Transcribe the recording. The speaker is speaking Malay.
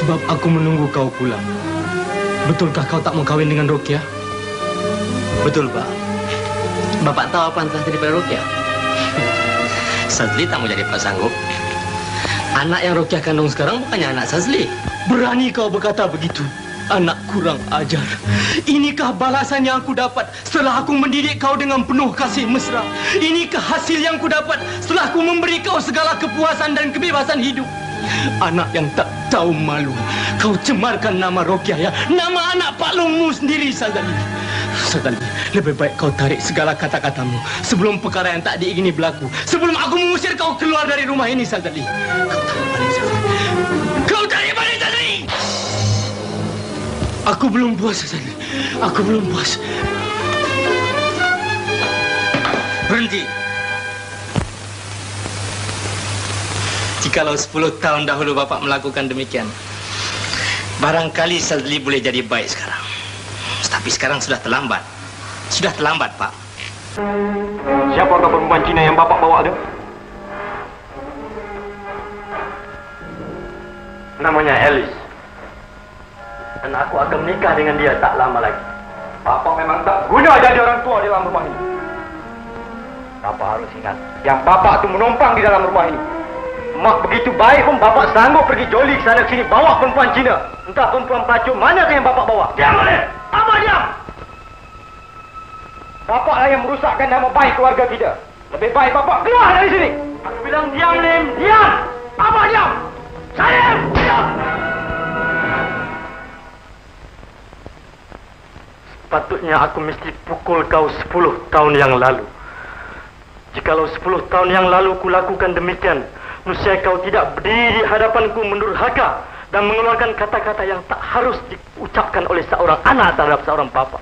Sebab aku menunggu kau pulang. Betulkah kau tak mau kahwin dengan Ruqyah? Betul, Pak. Bapak tahu apa yang telah terjadi pada Ruqyah? Sazli tak mau jadi pasanggup. Anak yang Ruqyah kandung sekarang bukannya anak Sazli. Berani kau berkata begitu? Anak kurang ajar. Inikah balasan yang aku dapat setelah aku mendidik kau dengan penuh kasih mesra? Inikah hasil yang aku dapat setelah aku memberi kau segala kepuasan dan kebebasan hidup? Anak yang tak tahu malu. Kau cemarkan nama Ruqyah, ya? Nama anak Pak Longmu sendiri, Sazali. Sazali, lebih baik kau tarik segala kata-katamu sebelum perkara yang tak diingini berlaku. Sebelum aku mengusir kau keluar dari rumah ini, Sazali. Kau tarik balik, Sazali. Kau tarik balik, Sazali! Aku belum puas, Sazali. Aku belum puas. Berhenti. Jikalau 10 tahun dahulu Bapak melakukan demikian, barangkali Sazli boleh jadi baik sekarang. Tapi sekarang sudah terlambat. Sudah terlambat, Pak. Siapakah perempuan Cina yang Bapak bawa itu? Namanya Alice. Dan aku akan menikah dengan dia tak lama lagi. Bapak memang tak guna jadi orang tua di dalam rumah ini. Bapak harus ingat, yang Bapak itu menumpang di dalam rumah ini. Mak begitu baik pun Bapak sanggup pergi joli ke sana sini bawa perempuan Cina. Entah perempuan pelacur mana yang Bapak bawa. Diam boleh! Apa diam? Bapaklah yang merusakkan nama baik keluarga kita. Lebih baik Bapak keluar dari sini. Aku bilang diam, Lim. Diam! Apa diam? Salim! Diam! Sepatutnya aku mesti pukul kau 10 tahun yang lalu. Jikalau 10 tahun yang lalu ku lakukan demikian, Nusia kau tidak berdiri di hadapanku mendurhaka dan mengeluarkan kata-kata yang tak harus diucapkan oleh seorang anak terhadap seorang bapa.